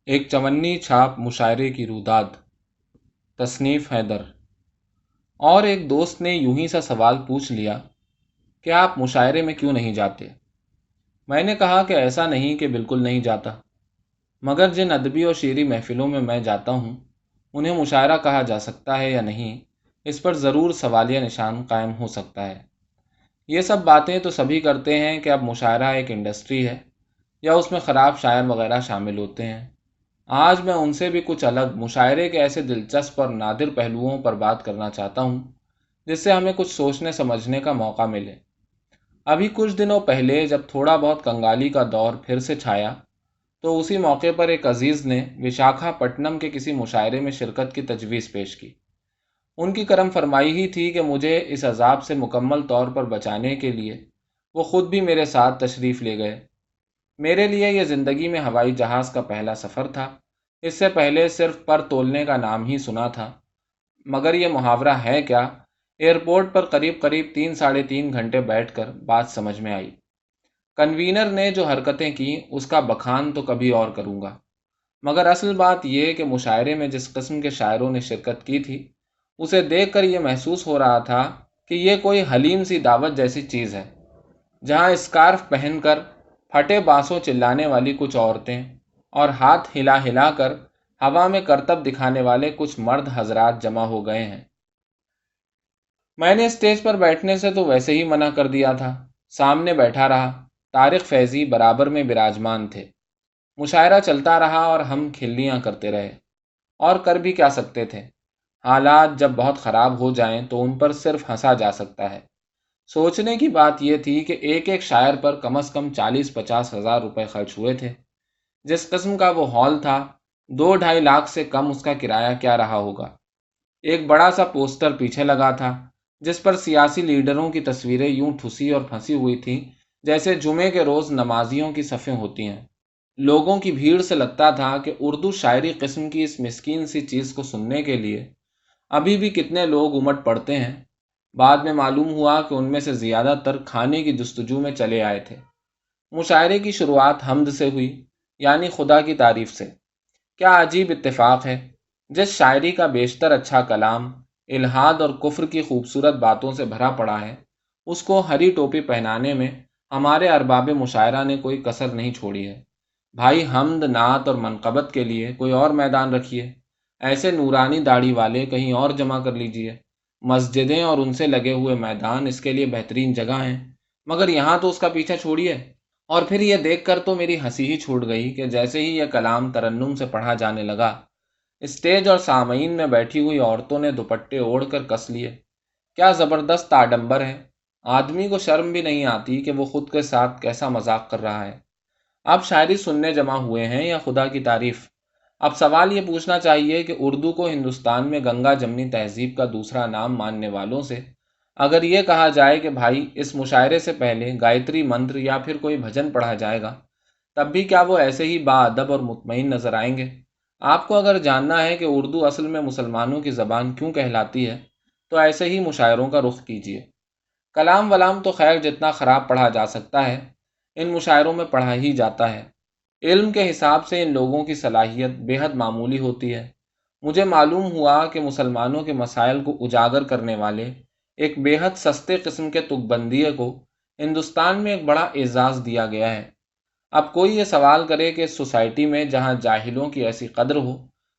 ایک چونی چھاپ مشاعرے کی روداد، تصنیف حیدر۔ اور ایک دوست نے یوں ہی سا سوال پوچھ لیا کہ آپ مشاعرے میں کیوں نہیں جاتے؟ میں نے کہا کہ ایسا نہیں کہ بالکل نہیں جاتا، مگر جن ادبی اور شعری محفلوں میں میں جاتا ہوں انہیں مشاعرہ کہا جا سکتا ہے یا نہیں، اس پر ضرور سوالیہ نشان قائم ہو سکتا ہے۔ یہ سب باتیں تو سبھی کرتے ہیں کہ اب مشاعرہ ایک انڈسٹری ہے یا اس میں خراب شاعر وغیرہ شامل ہوتے ہیں۔ آج میں ان سے بھی کچھ الگ مشاعرے کے ایسے دلچسپ اور نادر پہلوؤں پر بات کرنا چاہتا ہوں جس سے ہمیں کچھ سوچنے سمجھنے کا موقع ملے۔ ابھی کچھ دنوں پہلے جب تھوڑا بہت کنگالی کا دور پھر سے چھایا تو اسی موقع پر ایک عزیز نے وشاکھا پٹنم کے کسی مشاعرے میں شرکت کی تجویز پیش کی۔ ان کی کرم فرمائی ہی تھی کہ مجھے اس عذاب سے مکمل طور پر بچانے کے لیے وہ خود بھی میرے ساتھ تشریف لے گئے۔ میرے لیے یہ زندگی میں ہوائی جہاز کا پہلا سفر تھا۔ اس سے پہلے صرف پر تولنے کا نام ہی سنا تھا، مگر یہ محاورہ ہے کیا، ایئرپورٹ پر قریب قریب 3 ساڑھے 3 گھنٹے بیٹھ کر بات سمجھ میں آئی۔ کنوینر نے جو حرکتیں کی اس کا بخان تو کبھی اور کروں گا، مگر اصل بات یہ کہ مشاعرے میں جس قسم کے شاعروں نے شرکت کی تھی اسے دیکھ کر یہ محسوس ہو رہا تھا کہ یہ کوئی حلیم سی دعوت جیسی چیز ہے، جہاں اسکارف پہن کر پھٹے بانسوں چلانے والی کچھ عورتیں اور ہاتھ ہلا ہلا کر ہوا میں کرتب دکھانے والے کچھ مرد حضرات جمع ہو گئے ہیں۔ میں نے اسٹیج پر بیٹھنے سے تو ویسے ہی منع کر دیا تھا، سامنے بیٹھا رہا۔ طارق فیضی برابر میں براجمان تھے۔ مشاعرہ چلتا رہا اور ہم کھلیاں کرتے رہے، اور کر بھی کیا سکتے تھے؟ حالات جب بہت خراب ہو جائیں تو ان پر صرف ہنسا جا سکتا ہے۔ سوچنے کی بات یہ تھی کہ ایک ایک شاعر پر کم از کم 40-50 ہزار روپے خرچ ہوئے تھے۔ جس قسم کا وہ ہال تھا، 2-2.5 لاکھ سے کم اس کا کرایہ کیا رہا ہوگا۔ ایک بڑا سا پوسٹر پیچھے لگا تھا جس پر سیاسی لیڈروں کی تصویریں یوں ٹھسی اور پھنسی ہوئی تھیں جیسے جمعے کے روز نمازیوں کی صفیں ہوتی ہیں۔ لوگوں کی بھیڑ سے لگتا تھا کہ اردو شاعری قسم کی اس مسکین سی چیز کو سننے کے لیے ابھی بھی کتنے لوگ امٹ پڑتے ہیں۔ بعد میں معلوم ہوا کہ ان میں سے زیادہ تر کھانے کی جستجو میں چلے آئے تھے۔ مشاعرے کی شروعات حمد سے ہوئی، یعنی خدا کی تعریف سے۔ کیا عجیب اتفاق ہے، جس شاعری کا بیشتر اچھا کلام الحاد اور کفر کی خوبصورت باتوں سے بھرا پڑا ہے، اس کو ہری ٹوپی پہنانے میں ہمارے ارباب مشاعرہ نے کوئی کسر نہیں چھوڑی ہے۔ بھائی حمد، نعت اور منقبت کے لیے کوئی اور میدان رکھیے، ایسے نورانی داڑھی والے کہیں اور جمع کر لیجئے۔ مسجدیں اور ان سے لگے ہوئے میدان اس کے لیے بہترین جگہ ہیں، مگر یہاں تو اس کا پیچھا چھوڑیے۔ اور پھر یہ دیکھ کر تو میری ہنسی ہی چھوٹ گئی کہ جیسے ہی یہ کلام ترنم سے پڑھا جانے لگا، اسٹیج اور سامعین میں بیٹھی ہوئی عورتوں نے دوپٹے اوڑھ کر کس لیے۔ کیا زبردست آڈمبر ہے! آدمی کو شرم بھی نہیں آتی کہ وہ خود کے ساتھ کیسا مذاق کر رہا ہے۔ اب شاعری سننے جمع ہوئے ہیں یا خدا کی تعریف؟ اب سوال یہ پوچھنا چاہیے کہ اردو کو ہندوستان میں گنگا جمنی تہذیب کا دوسرا نام ماننے والوں سے اگر یہ کہا جائے کہ بھائی اس مشاعرے سے پہلے گایتری منتر یا پھر کوئی بھجن پڑھا جائے گا، تب بھی کیا وہ ایسے ہی باادب اور مطمئن نظر آئیں گے؟ آپ کو اگر جاننا ہے کہ اردو اصل میں مسلمانوں کی زبان کیوں کہلاتی ہے تو ایسے ہی مشاعروں کا رخ کیجیے۔ کلام ولام تو خیر جتنا خراب پڑھا جا سکتا ہے ان مشاعروں میں پڑھا ہی جاتا ہے۔ علم کے حساب سے ان لوگوں کی صلاحیت بے حد معمولی ہوتی ہے۔ مجھے معلوم ہوا کہ مسلمانوں کے مسائل کو اجاگر کرنے والے ایک بے حد سستے قسم کے تک بندیے کو ہندوستان میں ایک بڑا اعزاز دیا گیا ہے۔ اب کوئی یہ سوال کرے کہ اس سوسائٹی میں جہاں جاہلوں کی ایسی قدر ہو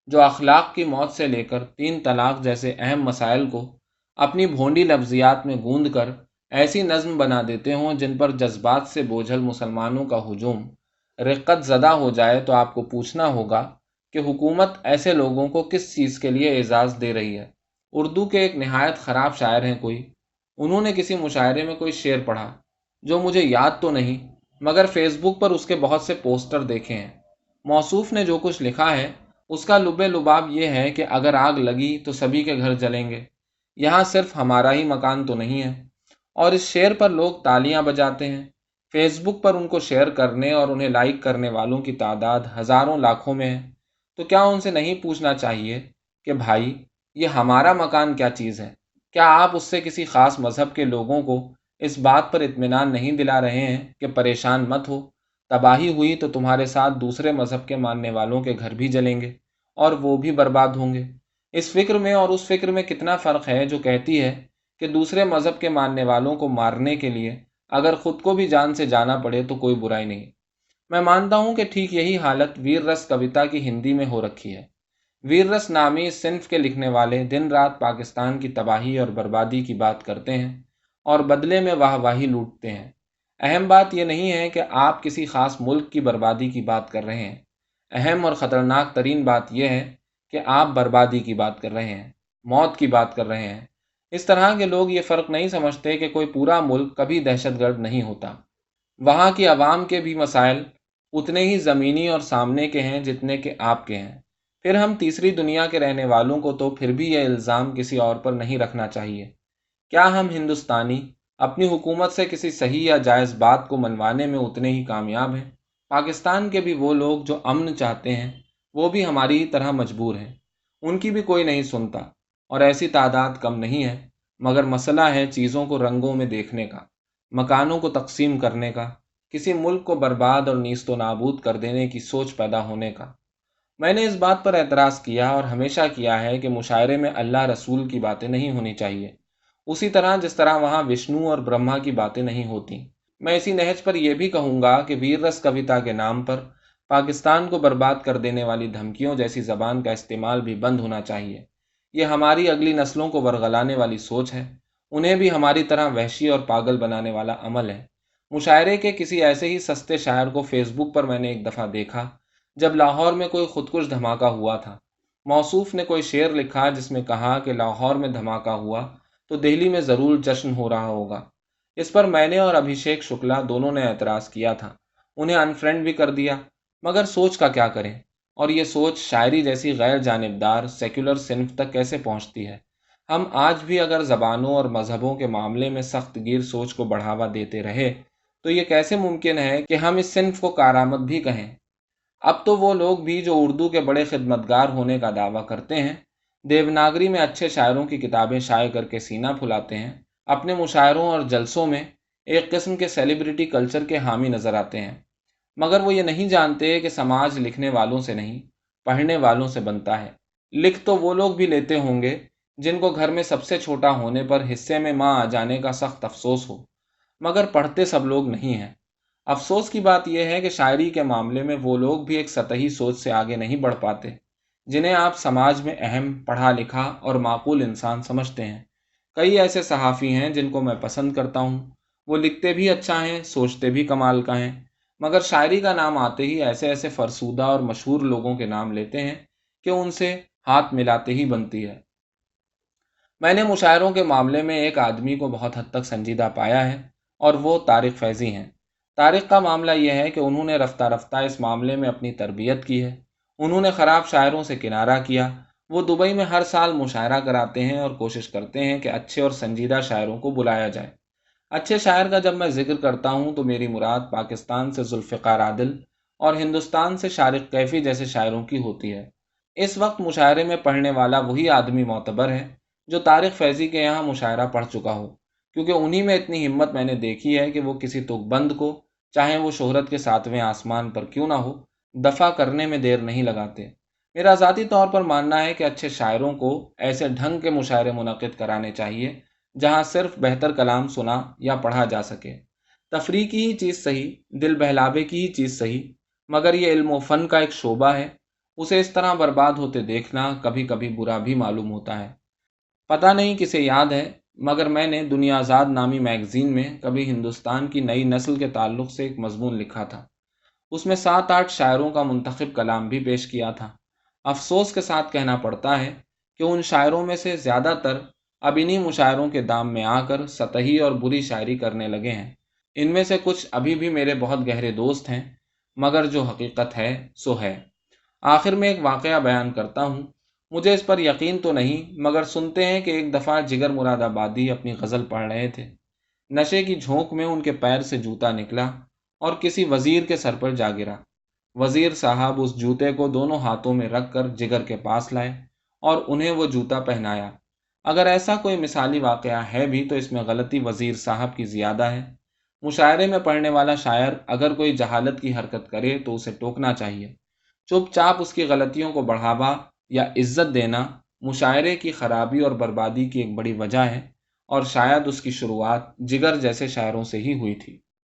جو اخلاق کی موت سے لے کر 3 طلاق جیسے اہم مسائل کو اپنی بھونڈی لفظیات میں گوندھ کر ایسی نظم بنا دیتے ہوں جن پر جذبات سے بوجھل مسلمانوں کا ہجوم رقت زدہ ہو جائے، تو آپ کو پوچھنا ہوگا کہ حکومت ایسے لوگوں کو کس چیز کے لیے اعزاز دے رہی ہے۔ اردو کے ایک نہایت خراب شاعر ہیں کوئی، انہوں نے کسی مشاعرے میں کوئی شعر پڑھا جو مجھے یاد تو نہیں، مگر فیس بک پر اس کے بہت سے پوسٹر دیکھے ہیں۔ موصوف نے جو کچھ لکھا ہے اس کا لب لباب یہ ہے کہ اگر آگ لگی تو سبھی کے گھر جلیں گے، یہاں صرف ہمارا ہی مکان تو نہیں ہے۔ اور اس شعر پر لوگ تالیاں بجاتے ہیں۔ فیس بک پر ان کو شیئر کرنے اور انہیں لائک کرنے والوں کی تعداد ہزاروں لاکھوں میں ہے، تو کیا ان سے نہیں پوچھنا چاہیے کہ بھائی یہ ہمارا مکان کیا چیز ہے؟ کیا آپ اس سے کسی خاص مذہب کے لوگوں کو اس بات پر اطمینان نہیں دلا رہے ہیں کہ پریشان مت ہو، तबाही हुई तो तुम्हारे साथ दूसरे मज़हब के मानने वालों के घर भी जलेंगे और वो भी बर्बाद होंगे। इस फ़िक्र में और उस फ़िक्र में कितना फ़र्क है जो कहती है कि दूसरे मज़हब के मानने वालों को मारने के लिए अगर ख़ुद को भी जान से जाना पड़े तो कोई बुराई नहीं। मैं मानता हूँ कि ठीक यही हालत वीर रस कविता की हिंदी में हो रखी है। वीर रस नामी इस सिन्फ के लिखने वाले दिन रात पाकिस्तान की तबाही और बर्बादी की बात करते हैं और बदले में वाहवाही लूटते हैं। अहम बात यह नहीं है कि आप किसी ख़ास मुल्क की बर्बादी की बात कर रहे हैं। अहम और ख़तरनाक तरीन बात यह है कि आप बर्बादी की बात कर रहे हैं, मौत की बात कर रहे हैं। इस तरह के लोग ये फ़र्क नहीं समझते कि कोई पूरा मुल्क कभी दहशतगर्द नहीं होता। वहाँ की आवाम के भी मसाइल उतने ही ज़मीनी और सामने के हैं जितने कि आपके हैं। फिर हम तीसरी दुनिया के रहने वालों को तो फिर भी यह इल्ज़ाम किसी और पर नहीं रखना चाहिए। क्या हम हिंदुस्तानी अपनी हुकूमत से किसी सही या जायज़ बात को मनवाने में उतने ही कामयाब हैं? पाकिस्तान के भी वो लोग जो अमन चाहते हैं, वो भी हमारी ही तरह मजबूर हैं। उनकी भी कोई नहीं सुनता और ऐसी तादाद कम नहीं है। मगर मसला है चीज़ों को रंगों में देखने का, मकानों को तकसीम करने का, किसी मुल्क को बर्बाद और नीस्तो नाबूद कर देने की सोच पैदा होने का। मैंने इस बात पर एतराज़ किया और हमेशा किया है कि मुशायरे में अल्लाह रसूल की बातें नहीं होनी चाहिए, उसी तरह जिस तरह वहाँ विष्णु और ब्रह्मा की बातें नहीं होती। मैं इसी नहज पर यह भी कहूँगा कि वीर रस कविता के नाम पर पाकिस्तान को बर्बाद कर देने वाली धमकियों जैसी ज़बान का इस्तेमाल भी बंद होना चाहिए। ये हमारी अगली नस्लों को वरगलाने वाली सोच है, उन्हें भी हमारी तरह वहशी और पागल बनाने वाला अमल है। मुशायरे के किसी ऐसे ही सस्ते शायर को फेसबुक पर मैंने एक दफ़ा देखा जब लाहौर में कोई खुदकुश धमाका हुआ था। मौसूफ ने कोई शेर लिखा जिसमें कहा कि लाहौर में धमाका हुआ तो दिल्ली में ज़रूर जश्न हो रहा होगा। इस पर मैंने और अभिषेक शुक्ला दोनों ने एतराज़ किया था, उन्हें अनफ्रेंड भी कर दिया। मगर सोच का क्या करें, और ये सोच शायरी जैसी गैर जानिबदार सेक्युलर सिन्फ तक कैसे पहुँचती है। हम आज भी अगर ज़बानों और मज़हबों के मामले में सख्त गिर सोच को बढ़ावा देते रहे तो ये कैसे मुमकिन है कि हम इस सिन्फ को कारामद भी कहें। अब तो वो लोग भी जो उर्दू के बड़े खिदमतगार होने का दावा करते हैं, देवनागरी में अच्छे शायरों की किताबें शाये करके सीना फुलाते हैं, अपने मुशायरों और जलसों में एक किस्म के सेलिब्रिटी कल्चर के हामी नज़र आते हैं। मगर वो ये नहीं जानते कि समाज लिखने वालों से नहीं, पढ़ने वालों से बनता है। लिख तो वो लोग भी लेते होंगे जिनको घर में सबसे छोटा होने पर हिस्से में माँ आ जाने का सख्त अफसोस हो, मगर पढ़ते सब लोग नहीं हैं। अफसोस की बात यह है कि शायरी के मामले में वो लोग भी एक सतही सोच से आगे नहीं बढ़ पाते जिन्हें आप समाज में अहम, पढ़ा लिखा और माकूल इंसान समझते हैं। कई ऐसे सहाफ़ी हैं जिनको मैं पसंद करता हूँ, वो लिखते भी अच्छा हैं, सोचते भी कमाल का हैं, मगर शायरी का नाम आते ही ऐसे ऐसे फरसूदा और मशहूर लोगों के नाम लेते हैं कि उनसे हाथ मिलाते ही बनती है। मैंने मुशायरों के मामले में एक आदमी को बहुत हद तक संजीदा पाया है और वो तारिक फैज़ी हैं। तारिक का मामला यह है कि उन्होंने रफ्ता रफ्ता इस मामले में अपनी तरबियत की है। उन्होंने ख़राब शायरों से किनारा किया। वो दुबई में हर साल मुशायरा कराते हैं और कोशिश करते हैं कि अच्छे और संजीदा शायरों को बुलाया जाए। अच्छे शायर का जब मैं ज़िक्र करता हूँ तो मेरी मुराद पाकिस्तान से जुल्फ़िकार आदिल और हिंदुस्तान से शारिक कैफ़ी जैसे शायरों की होती है। इस वक्त मुशायरे में पढ़ने वाला वही आदमी मोतबर है जो तारिक फैज़ी के यहाँ मुशायरा पढ़ चुका हो, क्योंकि उन्हीं में इतनी हिम्मत मैंने देखी है कि वो किसी तुकबंद को, चाहे वो शोहरत के सातवें आसमान पर क्यों ना हो, दफ़ा करने में देर नहीं लगाते। मेरा ज़ाती तौर पर मानना है कि अच्छे शायरों को ऐसे ढंग के मुशायरे मुनक़िद कराने चाहिए जहाँ सिर्फ बेहतर कलाम सुना या पढ़ा जा सके। तफरीह की ही चीज़ सही, दिल बहलावे की ही चीज़ सही, मगर ये इल्म व फ़न का एक शोबा है, उसे इस तरह बर्बाद होते देखना कभी कभी बुरा भी मालूम होता है। पता नहीं किसे याद है, मगर मैंने दुनिया आज़ाद नामी मैगज़ीन में कभी हिंदुस्तान की नई नस्ल के ताल्लुक़ से एक मज़मून लिखा था। उसमें 7-8 शायरों का मुंतखब कलाम भी पेश किया था। अफ़सोस के साथ कहना पड़ता है कि उन शायरों में से ज़्यादातर अब इन्हीं मुशायरों के दाम में आकर सतही और बुरी शायरी करने लगे हैं। इनमें से कुछ अभी भी मेरे बहुत गहरे दोस्त हैं, मगर जो हकीकत है सो है। आखिर में एक वाक़या बयान करता हूँ। मुझे इस पर यकीन तो नहीं, मगर सुनते हैं कि एक दफ़ा जिगर मुरादाबादी अपनी गज़ल पढ़ रहे थे। नशे की झोंक में उनके पैर से जूता निकला और किसी वज़ीर के सर पर जा गिरा। वज़ीर साहब उस जूते को दोनों हाथों में रख कर जिगर के पास लाए और उन्हें वो जूता पहनाया। अगर ऐसा कोई मिसाली वाक़या है भी तो इसमें गलती वज़ीर साहब की ज़्यादा है। مشاعرے میں پڑھنے والا شاعر اگر کوئی جہالت کی حرکت کرے تو اسے ٹوکنا چاہیے۔ چپ چاپ اس کی غلطیوں کو بڑھاوا یا عزت دینا مشاعرے کی خرابی اور بربادی کی ایک بڑی وجہ ہے، اور شاید اس کی شروعات جگر جیسے شاعروں سے ہی ہوئی تھی۔